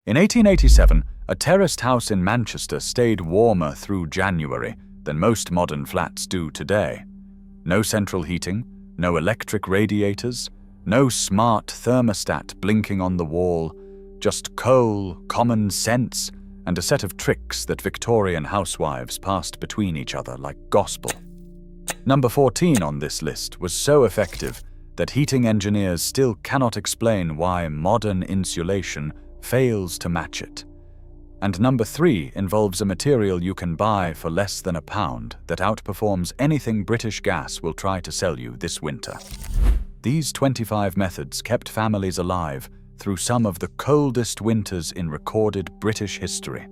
In 1887, a terraced house in Manchester stayed warmer through January than most modern flats do today. No central heating, no electric radiators, no smart thermostat blinking on the wall, just coal, common sense, and a set of tricks that Victorian housewives passed between each other like gospel. Number 14 on this list was so effective that heating engineers still cannot explain why modern insulation fails to match it. And number 3 involves a material you can buy for less than £1 that outperforms anything British Gas will try to sell you this winter. These 25 methods kept families alive through some of the coldest winters in recorded British history.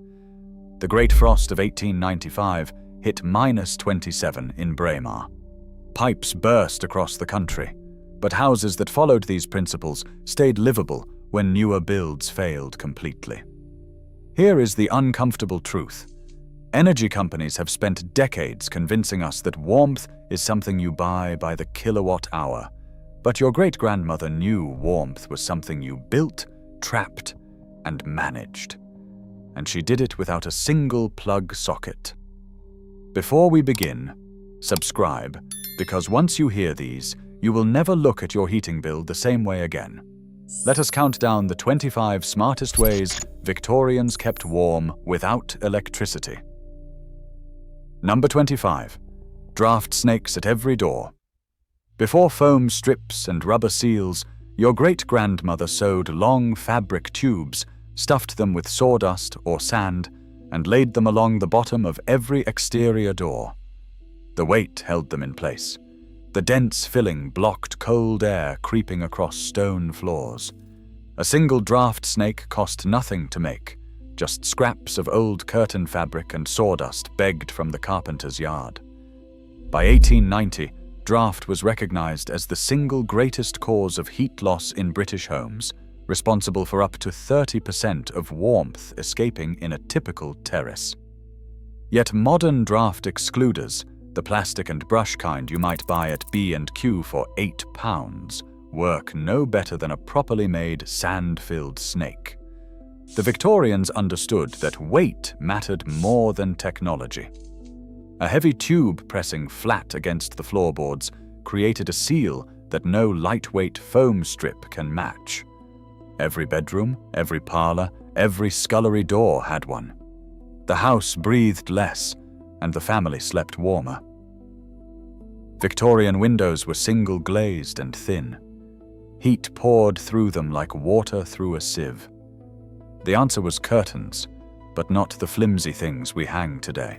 The Great Frost of 1895 hit -27 in Braemar. Pipes burst across the country, but houses that followed these principles stayed livable when newer builds failed completely. Here is the uncomfortable truth. Energy companies have spent decades convincing us that warmth is something you buy by the kilowatt hour, but your great-grandmother knew warmth was something you built, trapped, and managed. And she did it without a single plug socket. Before we begin, subscribe, because once you hear these, you will never look at your heating bill the same way again. Let us count down the 25 smartest ways Victorians kept warm without electricity. Number 25. Draft snakes at every door. Before foam strips and rubber seals, your great-grandmother sewed long fabric tubes, stuffed them with sawdust or sand, and laid them along the bottom of every exterior door. The weight held them in place. The dense filling blocked cold air creeping across stone floors. A single draft snake cost nothing to make, just scraps of old curtain fabric and sawdust begged from the carpenter's yard. By 1890, draft was recognized as the single greatest cause of heat loss in British homes, responsible for up to 30% of warmth escaping in a typical terrace. Yet modern draft excluders, the plastic and brush kind you might buy at B&Q for £8, work no better than a properly made sand-filled snake. The Victorians understood that weight mattered more than technology. A heavy tube pressing flat against the floorboards created a seal that no lightweight foam strip can match. Every bedroom, every parlor, every scullery door had one. The house breathed less, and the family slept warmer. Victorian windows were single-glazed and thin. Heat poured through them like water through a sieve. The answer was curtains, but not the flimsy things we hang today.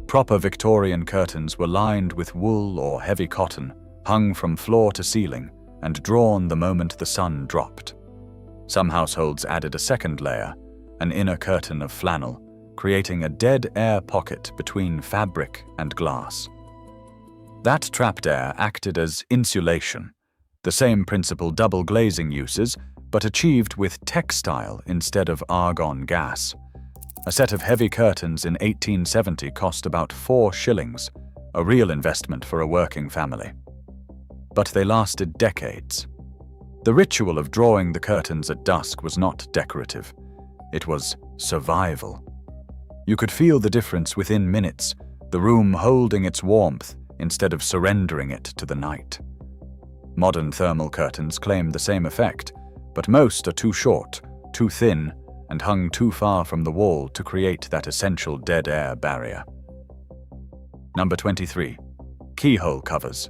Proper Victorian curtains were lined with wool or heavy cotton, hung from floor to ceiling, and drawn the moment the sun dropped. Some households added a second layer, an inner curtain of flannel, creating a dead air pocket between fabric and glass. That trapped air acted as insulation, the same principle double glazing uses, but achieved with textile instead of argon gas. A set of heavy curtains in 1870 cost about 4 shillings, a real investment for a working family. But they lasted decades. The ritual of drawing the curtains at dusk was not decorative. It was survival. You could feel the difference within minutes, the room holding its warmth instead of surrendering it to the night. Modern thermal curtains claim the same effect, but most are too short, too thin, and hung too far from the wall to create that essential dead air barrier. Number 23. Keyhole covers.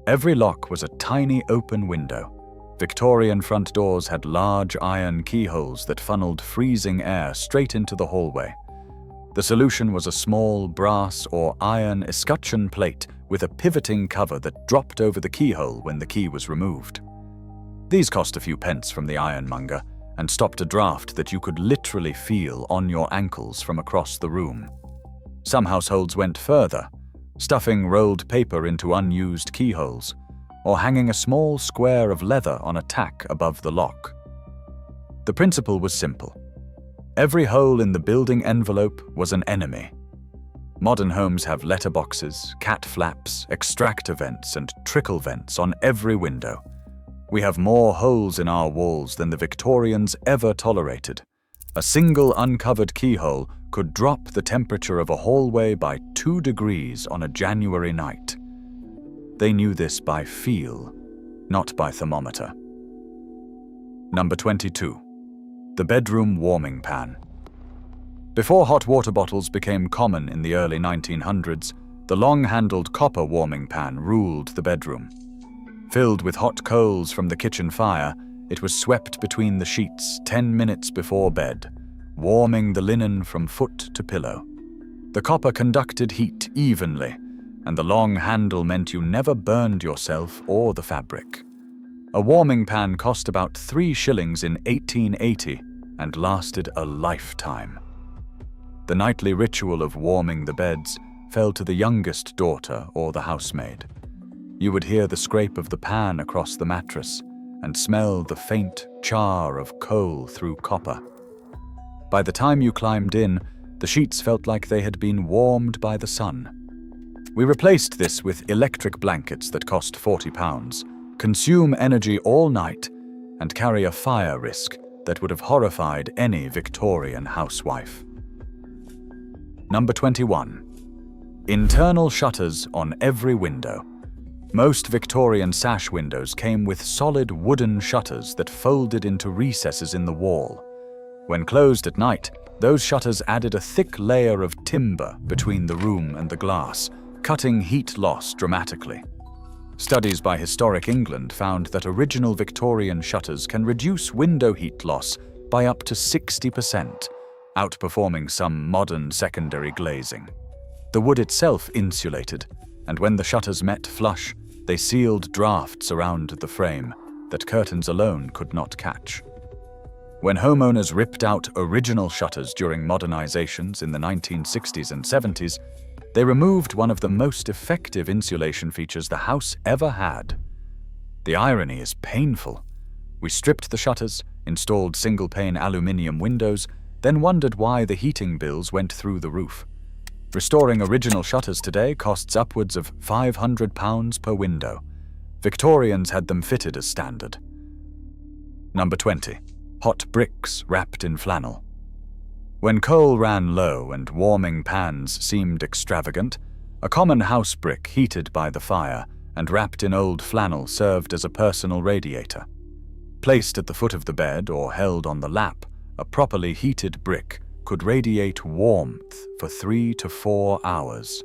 Every lock was a tiny open window. Victorian front doors had large iron keyholes that funneled freezing air straight into the hallway. The solution was a small brass or iron escutcheon plate with a pivoting cover that dropped over the keyhole when the key was removed. These cost a few pence from the ironmonger and stopped a draft that you could literally feel on your ankles from across the room. Some households went further, stuffing rolled paper into unused keyholes, or hanging a small square of leather on a tack above the lock. The principle was simple. Every hole in the building envelope was an enemy. Modern homes have letterboxes, cat flaps, extractor vents, and trickle vents on every window. We have more holes in our walls than the Victorians ever tolerated, A single uncovered keyhole could drop the temperature of a hallway by 2 degrees on a January night. They knew this by feel, not by thermometer. Number 22. The bedroom warming pan. Before hot water bottles became common in the early 1900s, the long-handled copper warming pan ruled the bedroom. Filled with hot coals from the kitchen fire, it was swept between the sheets 10 minutes before bed, warming the linen from foot to pillow. The copper conducted heat evenly, and the long handle meant you never burned yourself or the fabric. A warming pan cost about 3 shillings in 1880 and lasted a lifetime. The nightly ritual of warming the beds fell to the youngest daughter or the housemaid. You would hear the scrape of the pan across the mattress and smell the faint char of coal through copper. By the time you climbed in, the sheets felt like they had been warmed by the sun. We replaced this with electric blankets that cost £40, consume energy all night, and carry a fire risk that would have horrified any Victorian housewife. Number 21. Internal shutters on every window. Most Victorian sash windows came with solid wooden shutters that folded into recesses in the wall. When closed at night, those shutters added a thick layer of timber between the room and the glass, cutting heat loss dramatically. Studies by Historic England found that original Victorian shutters can reduce window heat loss by up to 60%, outperforming some modern secondary glazing. The wood itself insulated, and when the shutters met flush, they sealed drafts around the frame that curtains alone could not catch. When homeowners ripped out original shutters during modernizations in the 1960s and 70s, they removed one of the most effective insulation features the house ever had. The irony is painful. We stripped the shutters, installed single-pane aluminium windows, then wondered why the heating bills went through the roof. Restoring original shutters today costs upwards of £500 per window. Victorians had them fitted as standard. Number 20. Hot bricks wrapped in flannel. When coal ran low and warming pans seemed extravagant, a common house brick heated by the fire and wrapped in old flannel served as a personal radiator. Placed at the foot of the bed or held on the lap, a properly heated brick could radiate warmth for 3 to 4 hours.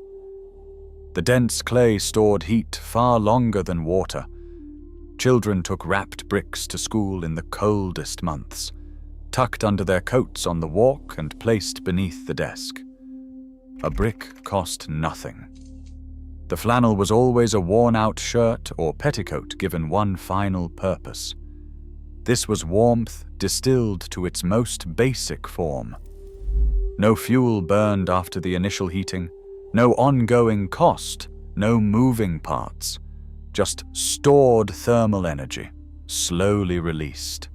The dense clay stored heat far longer than water. Children took wrapped bricks to school in the coldest months, tucked under their coats on the walk and placed beneath the desk. A brick cost nothing. The flannel was always a worn-out shirt or petticoat given one final purpose. This was warmth distilled to its most basic form. No fuel burned after the initial heating, no ongoing cost, no moving parts, just stored thermal energy, slowly released.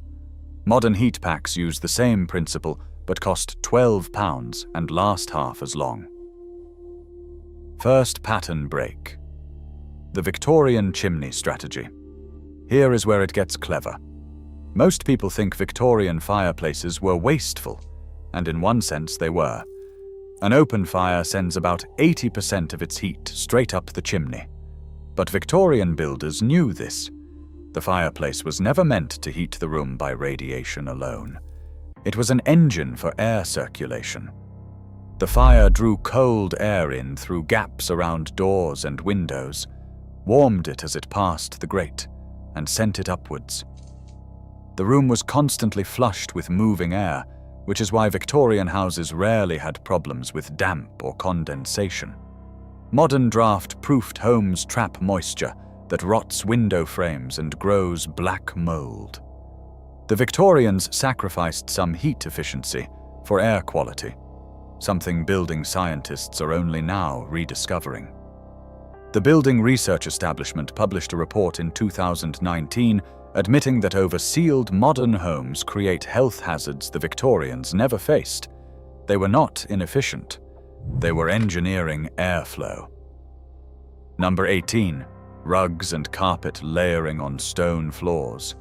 Modern heat packs use the same principle but cost £12 and last half as long. First pattern break. The Victorian chimney strategy. Here is where it gets clever. Most people think Victorian fireplaces were wasteful, and in one sense they were. An open fire sends about 80% of its heat straight up the chimney. But Victorian builders knew this. The fireplace was never meant to heat the room by radiation alone. It was an engine for air circulation. The fire drew cold air in through gaps around doors and windows, warmed it as it passed the grate, and sent it upwards. The room was constantly flushed with moving air, which is why Victorian houses rarely had problems with damp or condensation. Modern draft-proofed homes trap moisture that rots window frames and grows black mold. The Victorians sacrificed some heat efficiency for air quality, something building scientists are only now rediscovering. The Building Research Establishment published a report in 2019 admitting that oversealed modern homes create health hazards the Victorians never faced. They were not inefficient. They were engineering airflow. Number 18. Rugs and carpet layering on stone floors.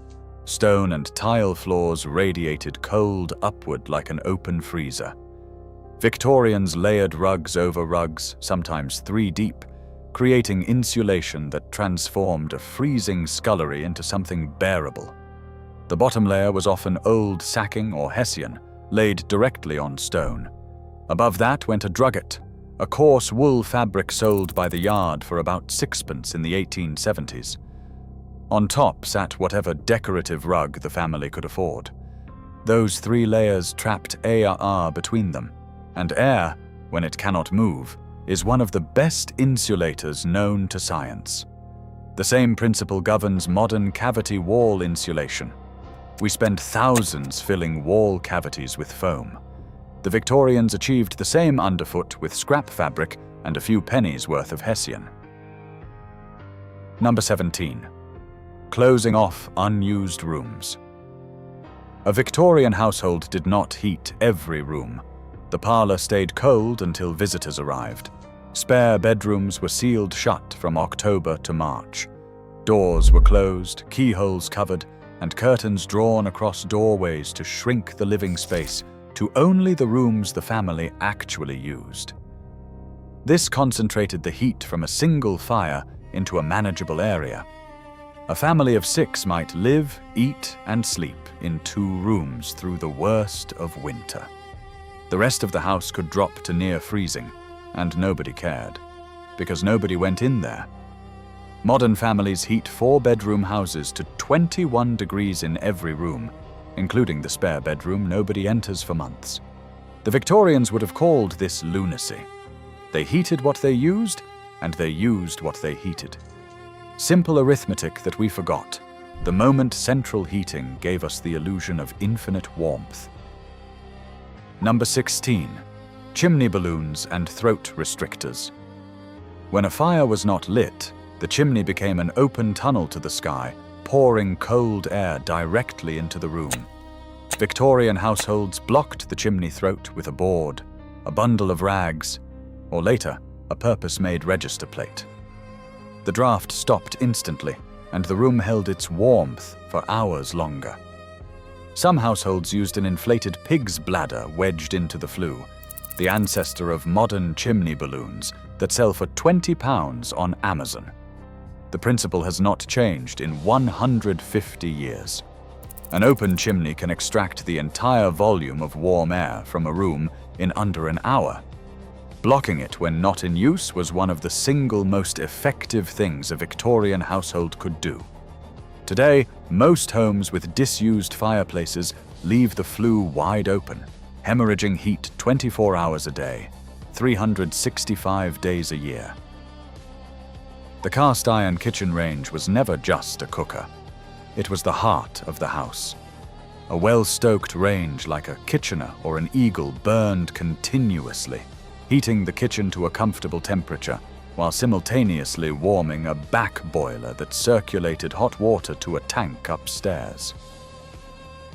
Stone and tile floors radiated cold upward like an open freezer. Victorians layered rugs over rugs, sometimes 3 deep, creating insulation that transformed a freezing scullery into something bearable. The bottom layer was often old sacking or hessian, laid directly on stone. Above that went a drugget, a coarse wool fabric sold by the yard for about 6pence in the 1870s. On top sat whatever decorative rug the family could afford. Those 3 layers trapped air between them, and air, when it cannot move, is one of the best insulators known to science. The same principle governs modern cavity wall insulation. We spend thousands filling wall cavities with foam. The Victorians achieved the same underfoot with scrap fabric and a few pennies worth of hessian. Number 17. Closing off unused rooms. A Victorian household did not heat every room. The parlor stayed cold until visitors arrived. Spare bedrooms were sealed shut from October to March. Doors were closed, keyholes covered, and curtains drawn across doorways to shrink the living space to only the rooms the family actually used. This concentrated the heat from a single fire into a manageable area. A family of 6 might live, eat, and sleep in 2 rooms through the worst of winter. The rest of the house could drop to near freezing, and nobody cared, because nobody went in there. Modern families heat 4-bedroom houses to 21 degrees in every room, including the spare bedroom nobody enters for months. The Victorians would have called this lunacy. They heated what they used, and they used what they heated. Simple arithmetic that we forgot, the moment central heating gave us the illusion of infinite warmth. Number 16. Chimney balloons and throat restrictors. When a fire was not lit, the chimney became an open tunnel to the sky, pouring cold air directly into the room. Victorian households blocked the chimney throat with a board, a bundle of rags, or later, a purpose-made register plate. The draft stopped instantly, and the room held its warmth for hours longer. Some households used an inflated pig's bladder wedged into the flue, the ancestor of modern chimney balloons that sell for £20 on Amazon. The principle has not changed in 150 years. An open chimney can extract the entire volume of warm air from a room in under an hour. Blocking it when not in use was one of the single most effective things a Victorian household could do. Today, most homes with disused fireplaces leave the flue wide open, hemorrhaging heat 24 hours a day, 365 days a year. The cast-iron kitchen range was never just a cooker. It was the heart of the house. A well-stoked range like a Kitchener or an Eagle burned continuously, heating the kitchen to a comfortable temperature while simultaneously warming a back boiler that circulated hot water to a tank upstairs.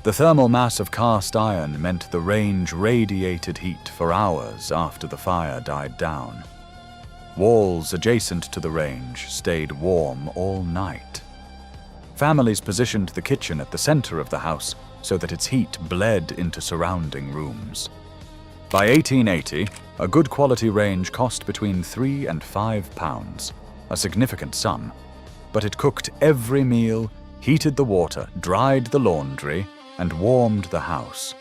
The thermal mass of cast iron meant the range radiated heat for hours after the fire died down. Walls adjacent to the range stayed warm all night. Families positioned the kitchen at the center of the house so that its heat bled into surrounding rooms. By 1880, a good quality range cost between £3 and £5, a significant sum, but it cooked every meal, heated the water, dried the laundry, and warmed the house.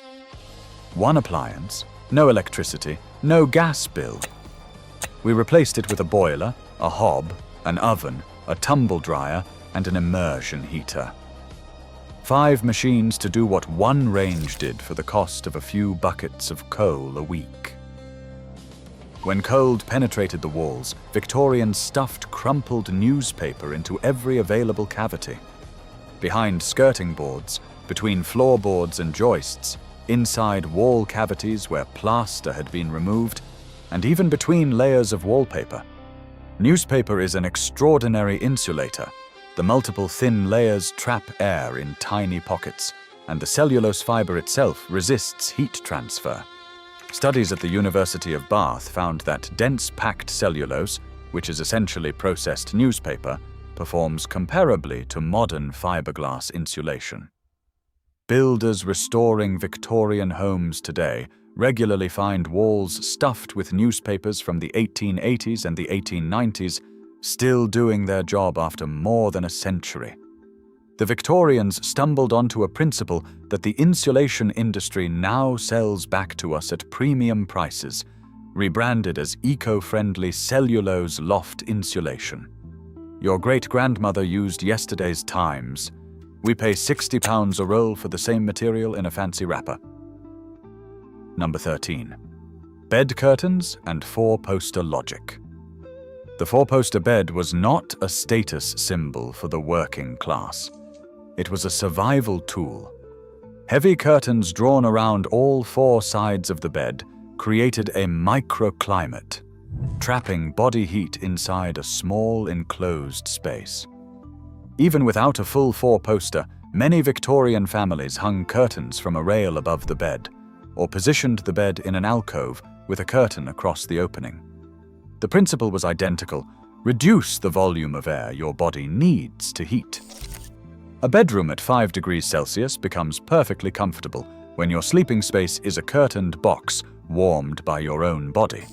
One appliance, no electricity, no gas bill. We replaced it with a boiler, a hob, an oven, a tumble dryer, and an immersion heater. 5 machines to do what one range did for the cost of a few buckets of coal a week. When cold penetrated the walls, Victorians stuffed crumpled newspaper into every available cavity. Behind skirting boards, between floorboards and joists, inside wall cavities where plaster had been removed, and even between layers of wallpaper. Newspaper is an extraordinary insulator. The multiple thin layers trap air in tiny pockets, and the cellulose fiber itself resists heat transfer. Studies at the University of Bath found that dense packed cellulose, which is essentially processed newspaper, performs comparably to modern fiberglass insulation. Builders restoring Victorian homes today regularly find walls stuffed with newspapers from the 1880s and the 1890s, still doing their job after more than a century. The Victorians stumbled onto a principle that the insulation industry now sells back to us at premium prices, rebranded as eco-friendly cellulose loft insulation. Your great-grandmother used yesterday's Times. We pay £60 a roll for the same material in a fancy wrapper. Number 13. Bed curtains and four-poster logic. The four-poster bed was not a status symbol for the working class. It was a survival tool. Heavy curtains drawn around all four sides of the bed created a microclimate, trapping body heat inside a small enclosed space. Even without a full four-poster, many Victorian families hung curtains from a rail above the bed, or positioned the bed in an alcove with a curtain across the opening. The principle was identical: reduce the volume of air your body needs to heat. A bedroom at 5 degrees Celsius becomes perfectly comfortable when your sleeping space is a curtained box warmed by your own body.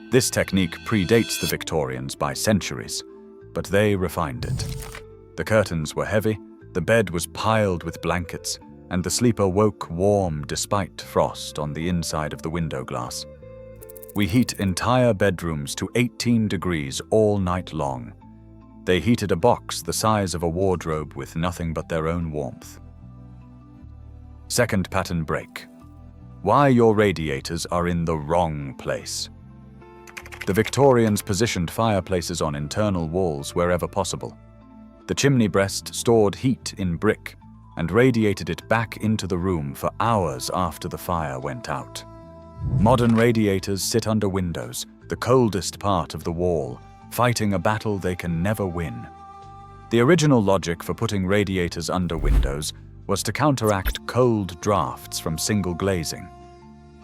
This technique predates the Victorians by centuries, but they refined it. The curtains were heavy, the bed was piled with blankets, and the sleeper woke warm despite frost on the inside of the window glass. We heat entire bedrooms to 18 degrees all night long. They heated a box the size of a wardrobe with nothing but their own warmth. Second pattern break. Why your radiators are in the wrong place. The Victorians positioned fireplaces on internal walls wherever possible. The chimney breast stored heat in brick and radiated it back into the room for hours after the fire went out. Modern radiators sit under windows, the coldest part of the wall, fighting a battle they can never win. The original logic for putting radiators under windows was to counteract cold drafts from single glazing.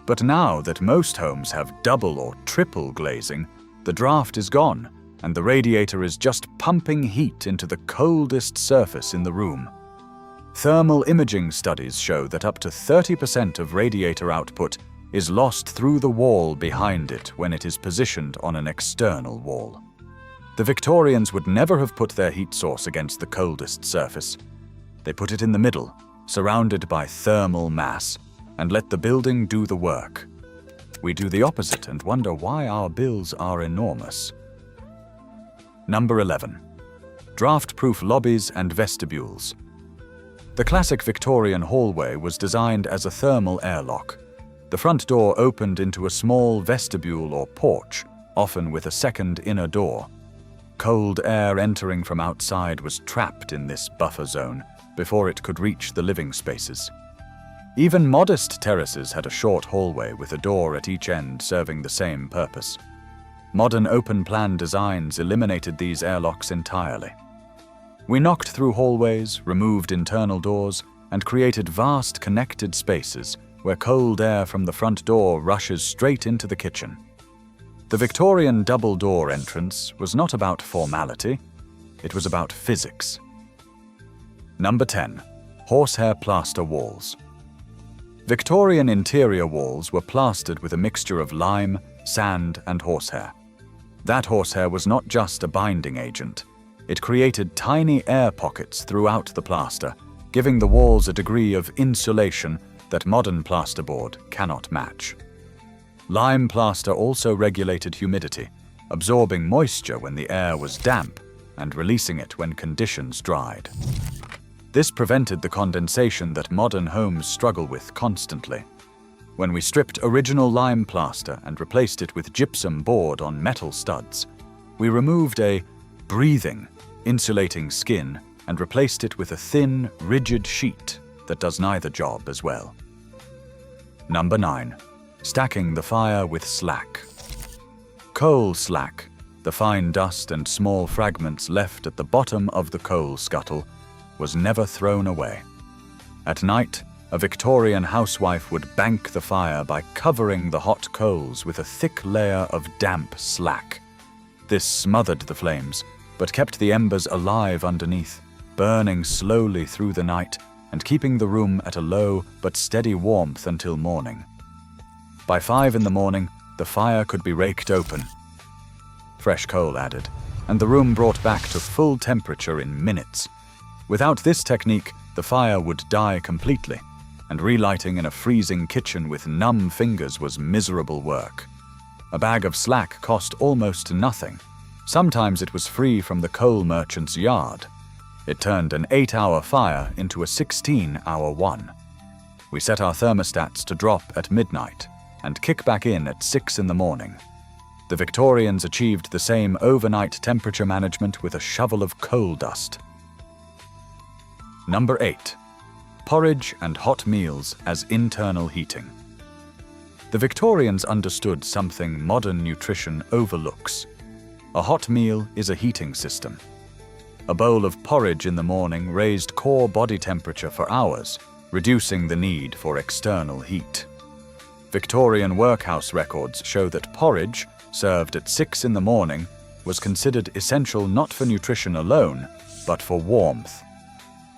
But now that most homes have double or triple glazing, the draft is gone, and the radiator is just pumping heat into the coldest surface in the room. Thermal imaging studies show that up to 30% of radiator output is lost through the wall behind it when it is positioned on an external wall. The Victorians would never have put their heat source against the coldest surface. They put it in the middle, surrounded by thermal mass, and let the building do the work. We do the opposite and wonder why our bills are enormous. Number 11. Draft-proof lobbies and vestibules. The classic Victorian hallway was designed as a thermal airlock. The front door opened into a small vestibule or porch, often with a second inner door. Cold air entering from outside was trapped in this buffer zone before it could reach the living spaces. Even modest terraces had a short hallway with a door at each end serving the same purpose. Modern open-plan designs eliminated these airlocks entirely. We knocked through hallways, removed internal doors, and created vast connected spaces where cold air from the front door rushes straight into the kitchen. The Victorian double-door entrance was not about formality, it was about physics. Number 10. Horsehair plaster walls. Victorian interior walls were plastered with a mixture of lime, sand, and horsehair. That horsehair was not just a binding agent. It created tiny air pockets throughout the plaster, giving the walls a degree of insulation that modern plasterboard cannot match. Lime plaster also regulated humidity, absorbing moisture when the air was damp and releasing it when conditions dried. This prevented the condensation that modern homes struggle with constantly. When we stripped original lime plaster and replaced it with gypsum board on metal studs, we removed a breathing, insulating skin and replaced it with a thin, rigid sheet that does neither job as well. Number 9. Stacking the fire with slack. Coal slack, the fine dust and small fragments left at the bottom of the coal scuttle, was never thrown away. At night, a Victorian housewife would bank the fire by covering the hot coals with a thick layer of damp slack. This smothered the flames, but kept the embers alive underneath, burning slowly through the night and keeping the room at a low but steady warmth until morning. By 5 in the morning, the fire could be raked open, fresh coal added, and the room brought back to full temperature in minutes. Without this technique, the fire would die completely, and relighting in a freezing kitchen with numb fingers was miserable work. A bag of slack cost almost nothing. Sometimes it was free from the coal merchant's yard. It turned an 8-hour fire into a 16-hour one. We set our thermostats to drop at midnight and kick back in at 6 in the morning. The Victorians achieved the same overnight temperature management with a shovel of coal dust. Number 8. Porridge and hot meals as internal heating. The Victorians understood something modern nutrition overlooks. A hot meal is a heating system. A bowl of porridge in the morning raised core body temperature for hours, reducing the need for external heat. Victorian workhouse records show that porridge, served at 6 in the morning, was considered essential not for nutrition alone, but for warmth.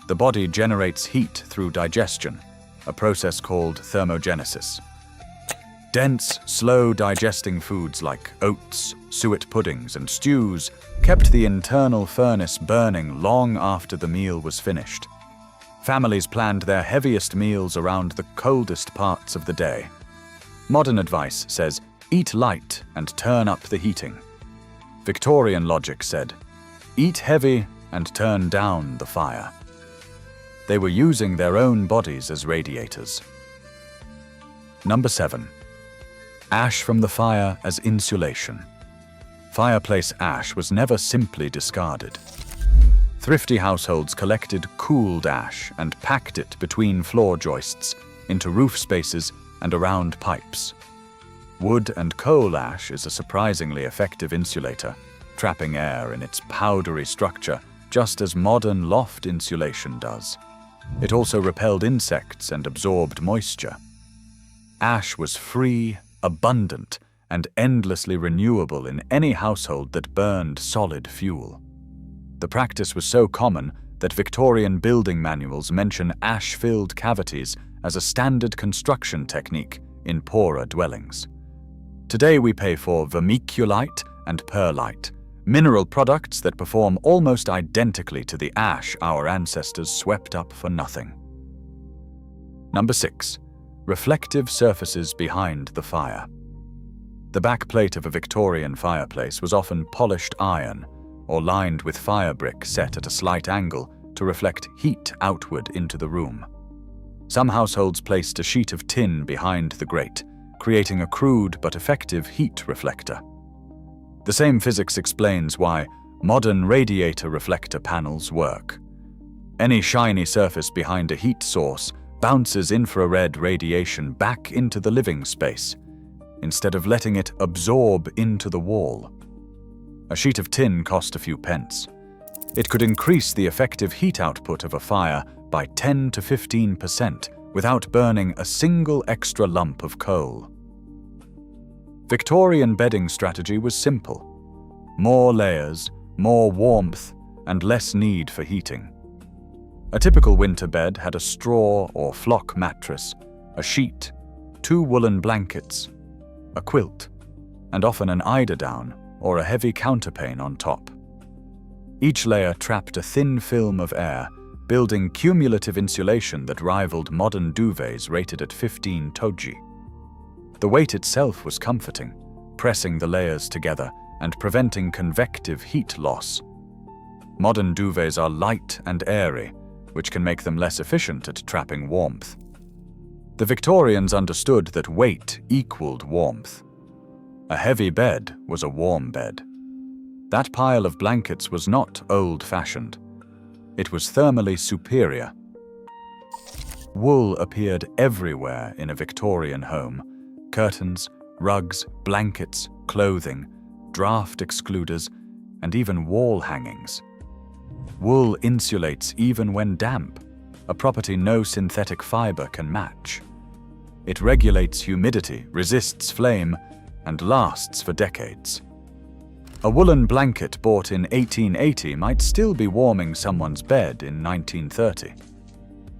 The body generates heat through digestion, a process called thermogenesis. Dense, slow-digesting foods like oats, suet puddings, and stews kept the internal furnace burning long after the meal was finished. Families planned their heaviest meals around the coldest parts of the day. Modern advice says, eat light and turn up the heating. Victorian logic said, eat heavy and turn down the fire. They were using their own bodies as radiators. Number 7. Ash from the fire as insulation. Fireplace ash was never simply discarded. Thrifty households collected cooled ash and packed it between floor joists, into roof spaces and around pipes. Wood and coal ash is a surprisingly effective insulator, trapping air in its powdery structure just as modern loft insulation does. It also repelled insects and absorbed moisture. Ash was free, abundant, and endlessly renewable in any household that burned solid fuel. The practice was so common that Victorian building manuals mention ash-filled cavities as a standard construction technique in poorer dwellings. Today we pay for vermiculite and perlite, mineral products that perform almost identically to the ash our ancestors swept up for nothing. Number 6. Reflective surfaces behind the fire. The back plate of a Victorian fireplace was often polished iron or lined with fire brick set at a slight angle to reflect heat outward into the room. Some households placed a sheet of tin behind the grate, creating a crude but effective heat reflector. The same physics explains why modern radiator reflector panels work. Any shiny surface behind a heat source bounces infrared radiation back into the living space, instead of letting it absorb into the wall. A sheet of tin cost a few pence. It could increase the effective heat output of a fire by 10 to 15% without burning a single extra lump of coal. Victorian bedding strategy was simple. More layers, more warmth, and less need for heating. A typical winter bed had a straw or flock mattress, a sheet, 2 woolen blankets, a quilt, and often an eiderdown or a heavy counterpane on top. Each layer trapped a thin film of air, building cumulative insulation that rivaled modern duvets rated at 15 toji. The weight itself was comforting, pressing the layers together and preventing convective heat loss. Modern duvets are light and airy, which can make them less efficient at trapping warmth. The Victorians understood that weight equaled warmth. A heavy bed was a warm bed. That pile of blankets was not old-fashioned. It was thermally superior. Wool appeared everywhere in a Victorian home. Curtains, rugs, blankets, clothing, draft excluders, and even wall hangings. Wool insulates even when damp, a property no synthetic fiber can match. It regulates humidity, resists flame, and lasts for decades. A woolen blanket bought in 1880 might still be warming someone's bed in 1930.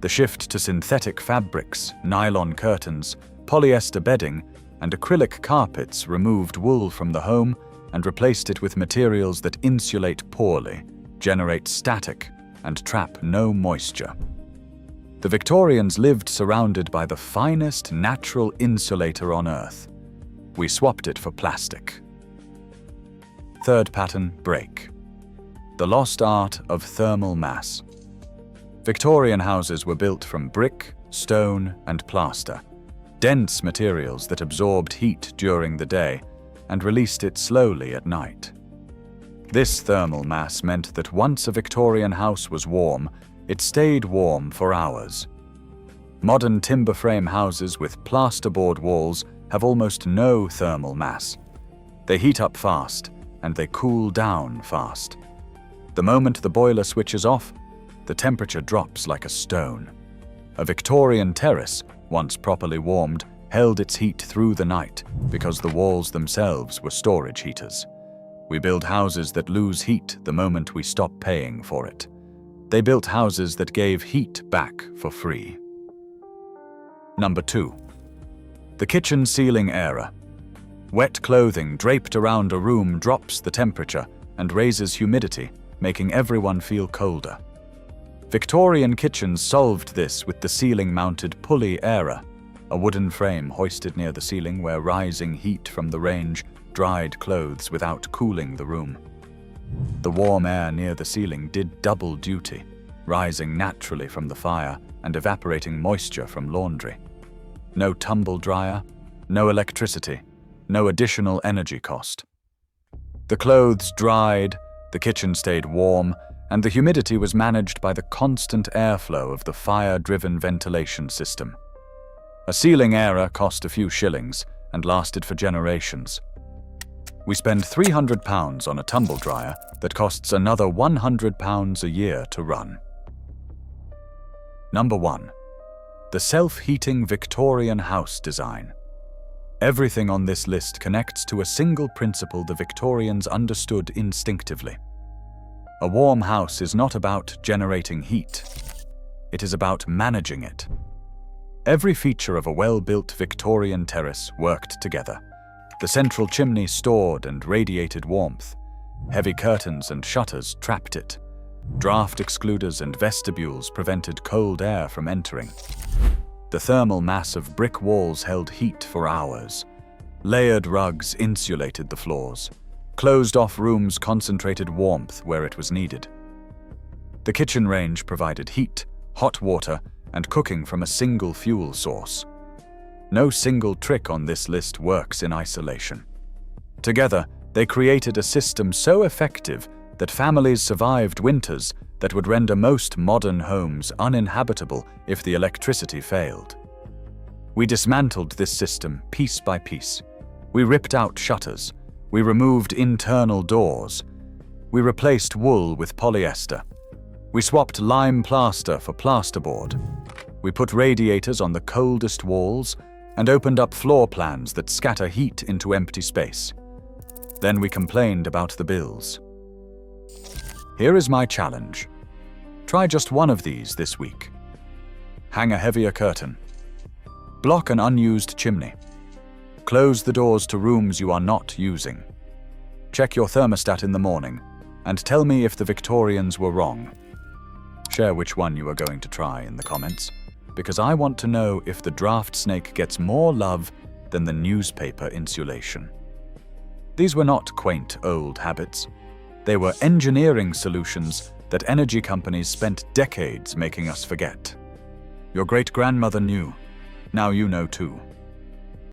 The shift to synthetic fabrics, nylon curtains, polyester bedding, and acrylic carpets removed wool from the home and replaced it with materials that insulate poorly, generate static, and trap no moisture. The Victorians lived surrounded by the finest natural insulator on Earth. We swapped it for plastic. Third pattern, break. The lost art of thermal mass. Victorian houses were built from brick, stone, and plaster, dense materials that absorbed heat during the day and released it slowly at night. This thermal mass meant that once a Victorian house was warm, it stayed warm for hours. Modern timber frame houses with plasterboard walls have almost no thermal mass. They heat up fast, and they cool down fast. The moment the boiler switches off, the temperature drops like a stone. A Victorian terrace, once properly warmed, held its heat through the night because the walls themselves were storage heaters. We build houses that lose heat the moment we stop paying for it. They built houses that gave heat back for free. Number 2. The kitchen ceiling era. Wet clothing draped around a room drops the temperature and raises humidity, making everyone feel colder. Victorian kitchens solved this with the ceiling-mounted pulley era, a wooden frame hoisted near the ceiling where rising heat from the range dried clothes without cooling the room. The warm air near the ceiling did double duty, rising naturally from the fire and evaporating moisture from laundry. No tumble dryer, no electricity, no additional energy cost. The clothes dried, the kitchen stayed warm, and the humidity was managed by the constant airflow of the fire-driven ventilation system. A ceiling era cost a few shillings and lasted for generations. We spend £300 on a tumble dryer that costs another £100 a year to run. Number 1. The self-heating Victorian house design. Everything on this list connects to a single principle the Victorians understood instinctively. A warm house is not about generating heat. It is about managing it. Every feature of a well-built Victorian terrace worked together. The central chimney stored and radiated warmth. Heavy curtains and shutters trapped it. Draft excluders and vestibules prevented cold air from entering. The thermal mass of brick walls held heat for hours. Layered rugs insulated the floors. Closed-off rooms concentrated warmth where it was needed. The kitchen range provided heat, hot water, and cooking from a single fuel source. No single trick on this list works in isolation. Together, they created a system so effective that families survived winters that would render most modern homes uninhabitable if the electricity failed. We dismantled this system piece by piece. We ripped out shutters. We removed internal doors. We replaced wool with polyester. We swapped lime plaster for plasterboard. We put radiators on the coldest walls and opened up floor plans that scatter heat into empty space. Then we complained about the bills. Here is my challenge. Try just one of these this week. Hang a heavier curtain. Block an unused chimney. Close the doors to rooms you are not using. Check your thermostat in the morning and tell me if the Victorians were wrong. Share which one you are going to try in the comments, because I want to know if the draft snake gets more love than the newspaper insulation. These were not quaint old habits. They were engineering solutions that energy companies spent decades making us forget. Your great-grandmother knew. Now you know too.